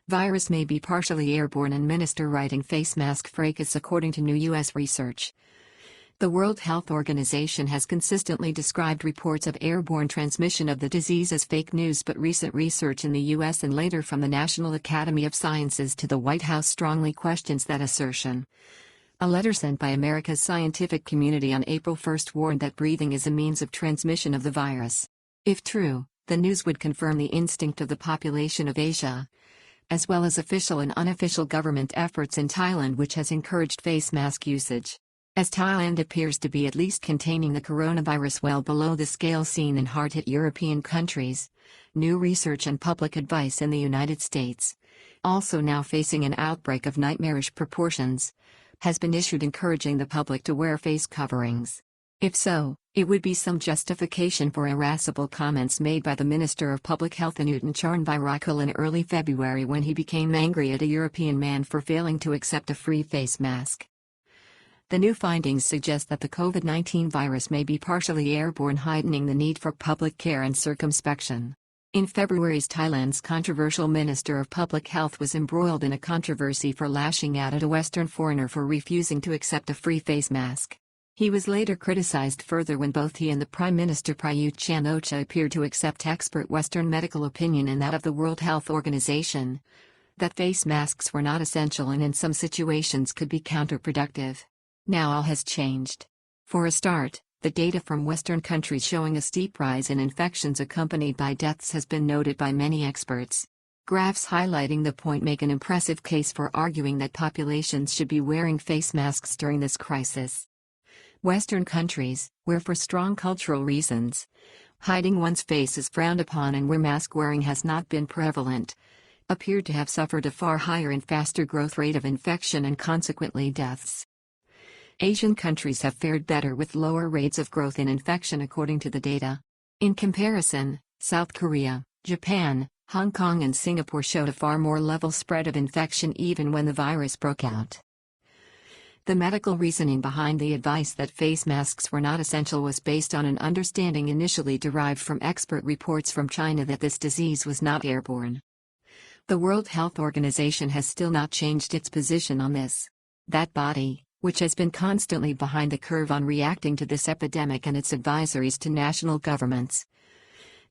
Virus may be partially airborne and minister writing face mask fracas according to new U.S. research. The World Health Organization has consistently described reports of airborne transmission of the disease as fake news, but recent research in the U.S. and later from the National Academy of Sciences to the White House strongly questions that assertion. A letter sent by America's scientific community on April 1 warned that breathing is a means of transmission of the virus. If true, the news would confirm the instinct of the population of Asia, as well as official and unofficial government efforts in Thailand, which has encouraged face mask usage. As Thailand appears to be at least containing the coronavirus well below the scale seen in hard-hit European countries, new research and public advice in the United States, also now facing an outbreak of nightmarish proportions, has been issued encouraging the public to wear face coverings. If so, it would be some justification for irascible comments made by the Minister of Public Health Anutin Charnvirakul in early February when he became angry at a European man for failing to accept a free face mask. The new findings suggest that the COVID-19 virus may be partially airborne, heightening the need for public care and circumspection. In February, Thailand's controversial Minister of Public Health was embroiled in a controversy for lashing out at a Western foreigner for refusing to accept a free face mask. He was later criticized further when both he and the Prime Minister Prayut Chan-o-cha appeared to accept expert Western medical opinion and that of the World Health Organization, that face masks were not essential and in some situations could be counterproductive. Now all has changed. For a start, the data from Western countries showing a steep rise in infections accompanied by deaths has been noted by many experts. Graphs highlighting the point make an impressive case for arguing that populations should be wearing face masks during this crisis. Western countries, where for strong cultural reasons, hiding one's face is frowned upon and where mask wearing has not been prevalent, appeared to have suffered a far higher and faster growth rate of infection and consequently deaths. Asian countries have fared better with lower rates of growth in infection according to the data. In comparison, South Korea, Japan, Hong Kong and Singapore showed a far more level spread of infection even when the virus broke out. The medical reasoning behind the advice that face masks were not essential was based on an understanding initially derived from expert reports from China that this disease was not airborne. The World Health Organization has still not changed its position on this. That body, which has been constantly behind the curve on reacting to this epidemic and its advisories to national governments,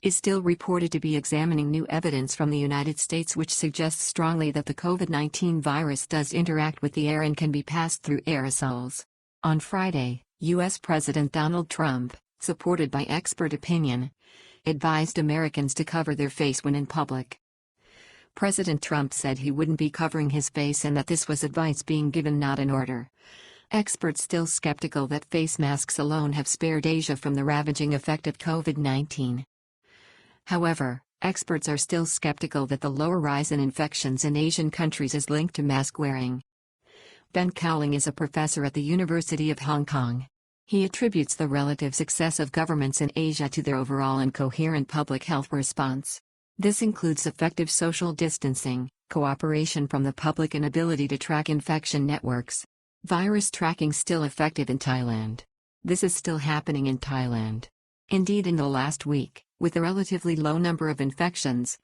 is still reported to be examining new evidence from the United States which suggests strongly that the COVID-19 virus does interact with the air and can be passed through aerosols. On Friday, U.S. President Donald Trump, supported by expert opinion, advised Americans to cover their face when in public. President Trump said he wouldn't be covering his face and that this was advice being given, not an order. Experts still skeptical that face masks alone have spared Asia from the ravaging effect of COVID-19. However, experts are still skeptical that the lower rise in infections in Asian countries is linked to mask wearing. Ben Cowling is a professor at the University of Hong Kong. He attributes the relative success of governments in Asia to their overall and coherent public health response. This includes effective social distancing, cooperation from the public and ability to track infection networks. Virus tracking still effective in Thailand. This is still happening in Thailand. Indeed, in the last week, with a relatively low number of infections,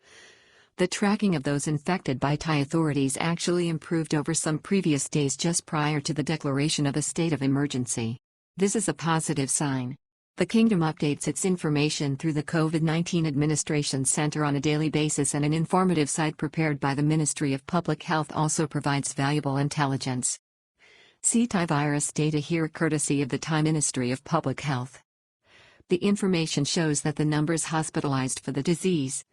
the tracking of those infected by Thai authorities actually improved over some previous days just prior to the declaration of a state of emergency. This is a positive sign. The kingdom updates its information through the COVID-19 Administration Center on a daily basis, and an informative site prepared by the Ministry of Public Health also provides valuable intelligence. See Thai virus data here courtesy of the Thai Ministry of Public Health. The information shows that the numbers hospitalized for the disease,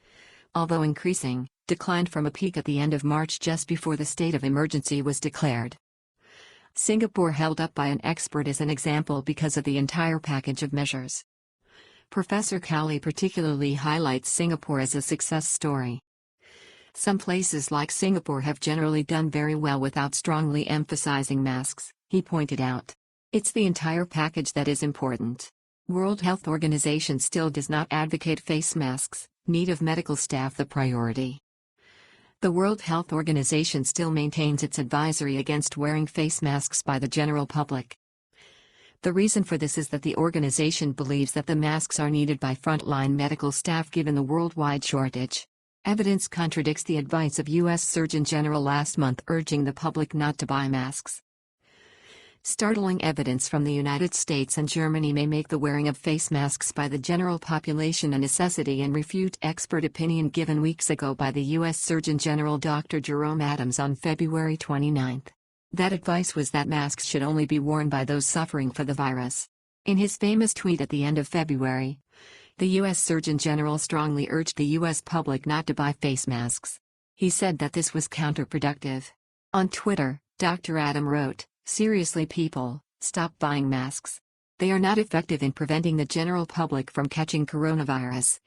although increasing, declined from a peak at the end of March just before the state of emergency was declared. Singapore held up by an expert as an example because of the entire package of measures. Professor Cowley particularly highlights Singapore as a success story. Some places like Singapore have generally done very well without strongly emphasizing masks, he pointed out. It's the entire package that is important. World Health Organization still does not advocate face masks, need of medical staff the priority. The World Health Organization still maintains its advisory against wearing face masks by the general public. The reason for this is that the organization believes that the masks are needed by frontline medical staff given the worldwide shortage. Evidence contradicts the advice of U.S. Surgeon General last month urging the public not to buy masks. Startling evidence from the United States and Germany may make the wearing of face masks by the general population a necessity and refute expert opinion given weeks ago by the U.S. Surgeon General Dr. Jerome Adams on February 29. That advice was that masks should only be worn by those suffering from the virus. In his famous tweet at the end of February, the U.S. Surgeon General strongly urged the U.S. public not to buy face masks. He said that this was counterproductive. On Twitter, Dr. Adam wrote, "Seriously people, stop buying masks. They are not effective in preventing the general public from catching coronavirus.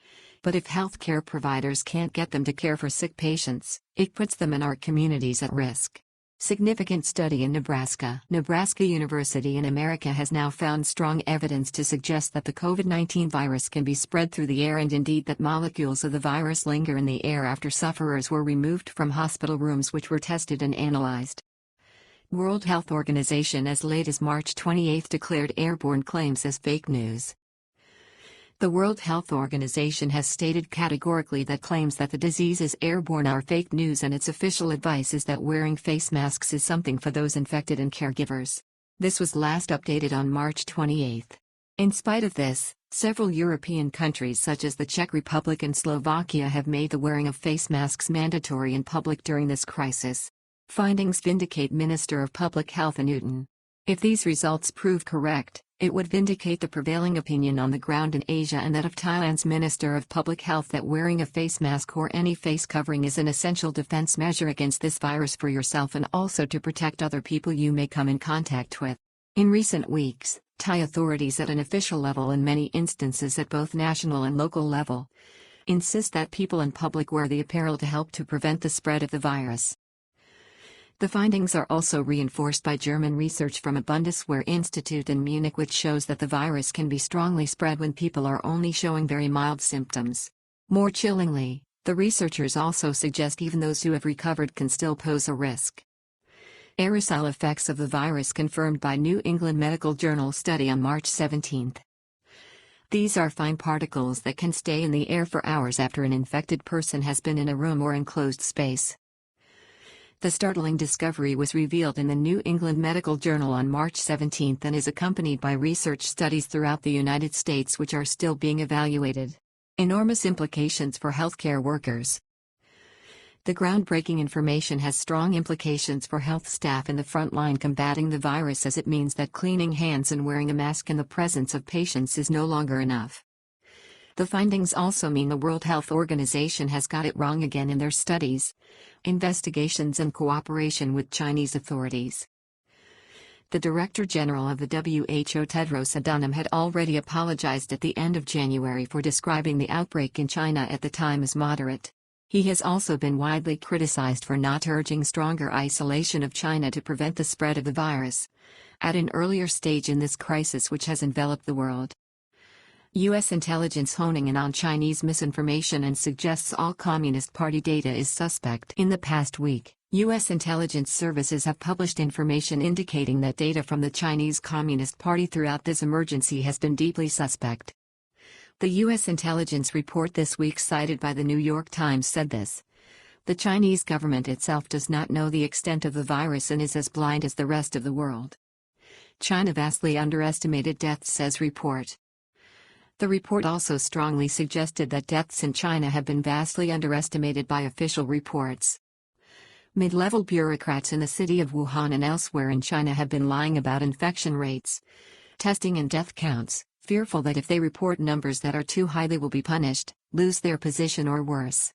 But if healthcare providers can't get them to care for sick patients, it puts them and our communities at risk." Significant study in Nebraska. Nebraska University in America has now found strong evidence to suggest that the COVID-19 virus can be spread through the air and indeed that molecules of the virus linger in the air after sufferers were removed from hospital rooms which were tested and analyzed. World Health Organization as late as March 28 declared airborne claims as fake news. The World Health Organization has stated categorically that claims that the disease is airborne are fake news, and its official advice is that wearing face masks is something for those infected and caregivers. This was last updated on March 28. In spite of this, several European countries such as the Czech Republic and Slovakia have made the wearing of face masks mandatory in public during this crisis. Findings vindicate Minister of Public Health Newton. If these results prove correct, it would vindicate the prevailing opinion on the ground in Asia and that of Thailand's Minister of Public Health that wearing a face mask or any face covering is an essential defense measure against this virus for yourself and also to protect other people you may come in contact with. In recent weeks, Thai authorities at an official level and many instances at both national and local level insist that people in public wear the apparel to help to prevent the spread of the virus. The findings are also reinforced by German research from a Bundeswehr Institute in Munich, which shows that the virus can be strongly spread when people are only showing very mild symptoms. More chillingly, the researchers also suggest even those who have recovered can still pose a risk. Aerosol effects of the virus confirmed by New England Medical Journal study on March 17. These are fine particles that can stay in the air for hours after an infected person has been in a room or enclosed space. The startling discovery was revealed in the New England Medical Journal on March 17 and is accompanied by research studies throughout the United States which are still being evaluated. Enormous implications for healthcare workers. The groundbreaking information has strong implications for health staff in the front line combating the virus, as it means that cleaning hands and wearing a mask in the presence of patients is no longer enough. The findings also mean the World Health Organization has got it wrong again in their studies, investigations and cooperation with Chinese authorities. The Director General of the WHO Tedros Adhanom had already apologized at the end of January for describing the outbreak in China at the time as moderate. He has also been widely criticized for not urging stronger isolation of China to prevent the spread of the virus, at an earlier stage in this crisis which has enveloped the world. U.S. intelligence honing in on Chinese misinformation and suggests all Communist Party data is suspect. In the past week, U.S. intelligence services have published information indicating that data from the Chinese Communist Party throughout this emergency has been deeply suspect. The U.S. intelligence report this week cited by the New York Times said this: "The Chinese government itself does not know the extent of the virus and is as blind as the rest of the world. China vastly underestimated deaths," says report. The report also strongly suggested that deaths in China have been vastly underestimated by official reports. Mid-level bureaucrats in the city of Wuhan and elsewhere in China have been lying about infection rates, testing and death counts, fearful that if they report numbers that are too high they will be punished, lose their position or worse.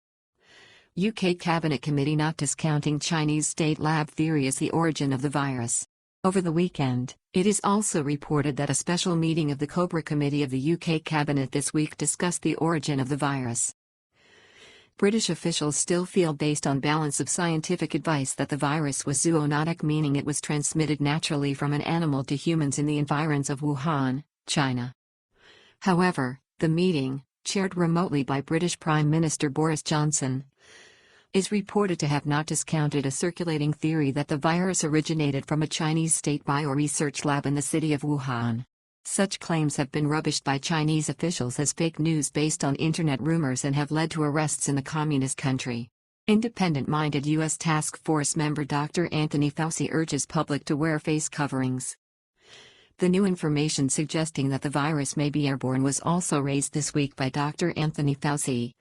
UK Cabinet Committee not discounting Chinese state lab theory as the origin of the virus. Over the weekend, it is also reported that a special meeting of the Cobra Committee of the UK Cabinet this week discussed the origin of the virus. British officials still feel, based on balance of scientific advice, that the virus was zoonotic, meaning it was transmitted naturally from an animal to humans in the environs of Wuhan, China. However, the meeting, chaired remotely by British Prime Minister Boris Johnson, is reported to have not discounted a circulating theory that the virus originated from a Chinese state bio-research lab in the city of Wuhan. Such claims have been rubbished by Chinese officials as fake news based on internet rumors and have led to arrests in the communist country. Independent-minded U.S. Task Force member Dr. Anthony Fauci urges public to wear face coverings. The new information suggesting that the virus may be airborne was also raised this week by Dr. Anthony Fauci,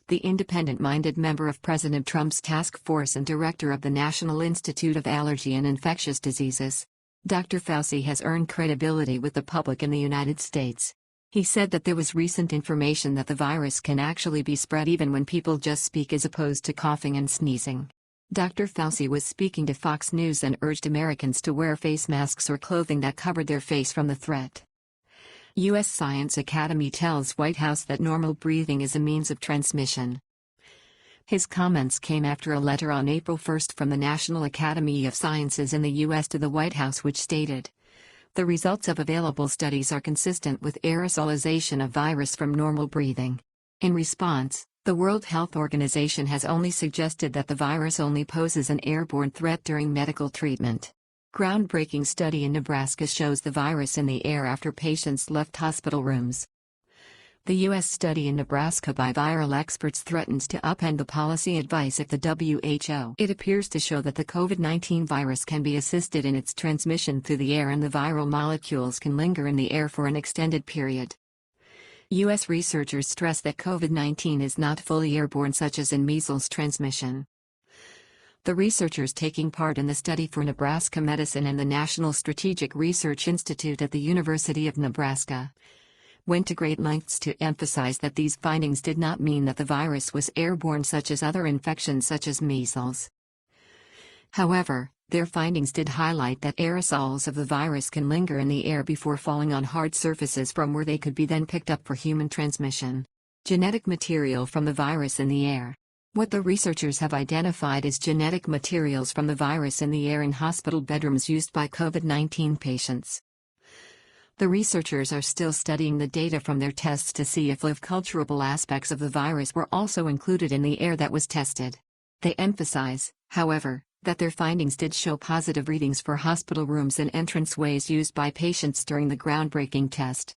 the independent-minded member of President Trump's task force and director of the National Institute of Allergy and Infectious Diseases. Dr. Fauci has earned credibility with the public in the United States. He said that there was recent information that the virus can actually be spread even when people just speak as opposed to coughing and sneezing. Dr. Fauci was speaking to Fox News and urged Americans to wear face masks or clothing that covered their face from the threat. U.S. Science Academy tells White House that normal breathing is a means of transmission. His comments came after a letter on April 1 from the National Academy of Sciences in the U.S. to the White House which stated, "The results of available studies are consistent with aerosolization of virus from normal breathing." In response, the World Health Organization has only suggested that the virus only poses an airborne threat during medical treatment. Groundbreaking study in Nebraska shows the virus in the air after patients left hospital rooms. The U.S. study in Nebraska by viral experts threatens to upend the policy advice of the WHO. It appears to show that the COVID-19 virus can be assisted in its transmission through the air and the viral molecules can linger in the air for an extended period. U.S. researchers stress that COVID-19 is not fully airborne such as in measles transmission. The researchers taking part in the study for Nebraska Medicine and the National Strategic Research Institute at the University of Nebraska went to great lengths to emphasize that these findings did not mean that the virus was airborne such as other infections such as measles. However, their findings did highlight that aerosols of the virus can linger in the air before falling on hard surfaces from where they could be then picked up for human transmission. Genetic material from the virus in the air. What the researchers have identified is genetic materials from the virus in the air in hospital bedrooms used by COVID-19 patients. The researchers are still studying the data from their tests to see if live culturable aspects of the virus were also included in the air that was tested. They emphasize, however, that their findings did show positive readings for hospital rooms and entranceways used by patients during the groundbreaking test.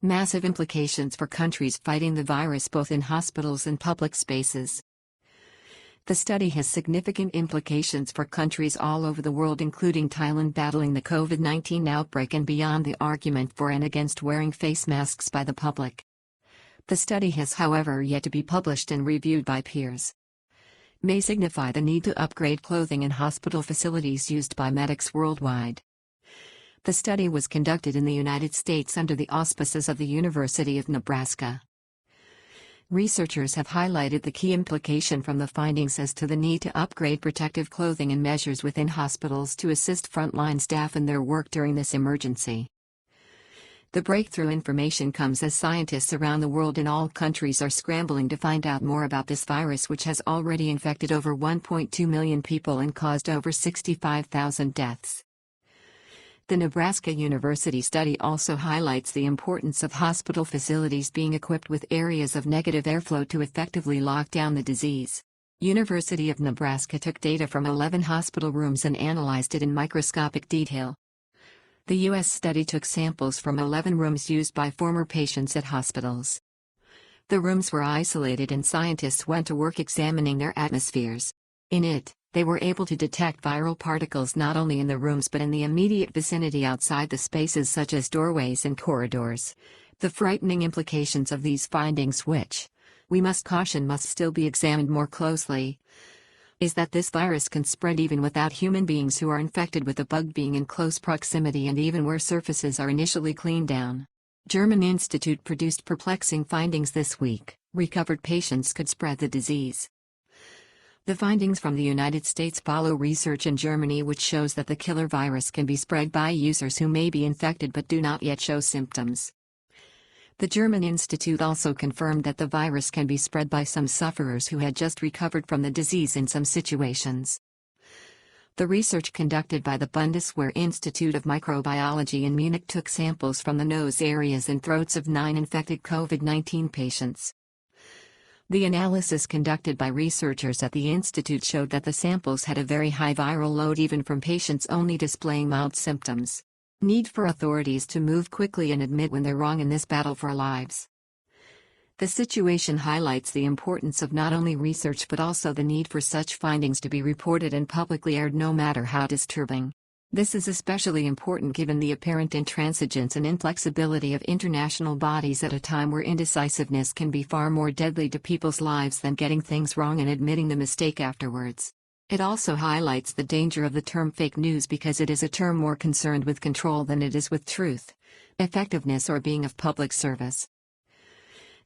Massive implications for countries fighting the virus both in hospitals and public spaces. The study has significant implications for countries all over the world including Thailand battling the COVID-19 outbreak and beyond the argument for and against wearing face masks by the public. The study has however yet to be published and reviewed by peers. May signify the need to upgrade clothing in hospital facilities used by medics worldwide. The study was conducted in the United States under the auspices of the University of Nebraska. Researchers have highlighted the key implication from the findings as to the need to upgrade protective clothing and measures within hospitals to assist frontline staff in their work during this emergency. The breakthrough information comes as scientists around the world in all countries are scrambling to find out more about this virus which has already infected over 1.2 million people and caused over 65,000 deaths. The Nebraska University study also highlights the importance of hospital facilities being equipped with areas of negative airflow to effectively lock down the disease. University of Nebraska took data from 11 hospital rooms and analyzed it in microscopic detail. The U.S. study took samples from 11 rooms used by former patients at hospitals. The rooms were isolated and scientists went to work examining their atmospheres. In it, they were able to detect viral particles not only in the rooms but in the immediate vicinity outside the spaces such as doorways and corridors. The frightening implications of these findings which, we must caution must still be examined more closely, is that this virus can spread even without human beings who are infected with the bug being in close proximity and even where surfaces are initially cleaned down. German institute produced perplexing findings this week. Recovered patients could spread the disease. The findings from the United States follow research in Germany which shows that the killer virus can be spread by users who may be infected but do not yet show symptoms. The German institute also confirmed that the virus can be spread by some sufferers who had just recovered from the disease in some situations. The research conducted by the Bundeswehr Institute of Microbiology in Munich took samples from the nose areas and throats of 9 infected COVID-19 patients. The analysis conducted by researchers at the institute showed that the samples had a very high viral load even from patients only displaying mild symptoms. Need for authorities to move quickly and admit when they're wrong in this battle for our lives. The situation highlights the importance of not only research but also the need for such findings to be reported and publicly aired no matter how disturbing. This is especially important given the apparent intransigence and inflexibility of international bodies at a time where indecisiveness can be far more deadly to people's lives than getting things wrong and admitting the mistake afterwards. It also highlights the danger of the term fake news because it is a term more concerned with control than it is with truth, effectiveness or being of public service.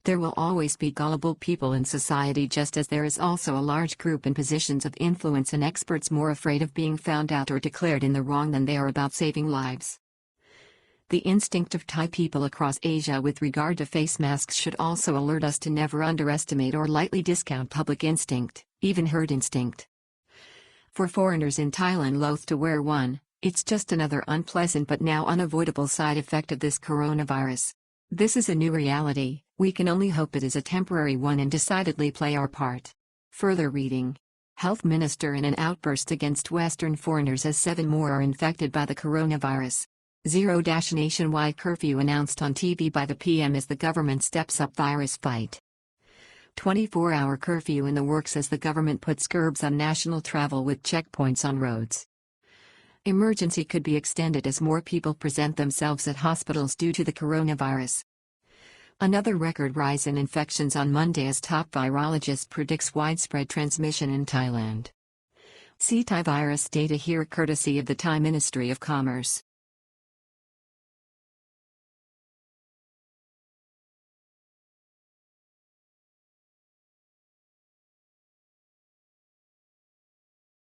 There will always be gullible people in society, just as there is also a large group in positions of influence and experts more afraid of being found out or declared in the wrong than they are about saving lives. The instinct of Thai people across Asia with regard to face masks should also alert us to never underestimate or lightly discount public instinct, even herd instinct. For foreigners in Thailand loath to wear one, it's just another unpleasant but now unavoidable side effect of this coronavirus. This is a new reality. We can only hope it is a temporary one and decidedly play our part. Further reading. Health Minister in an outburst against Western foreigners as 7 more are infected by the coronavirus. Nationwide curfew announced on TV by the PM as the government steps up virus fight. 24-hour curfew in the works as the government puts curbs on national travel with checkpoints on roads. Emergency could be extended as more people present themselves at hospitals due to the coronavirus. Another record rise in infections on Monday as top virologist predicts widespread transmission in Thailand. See Thai virus data here courtesy of the Thai Ministry of Commerce.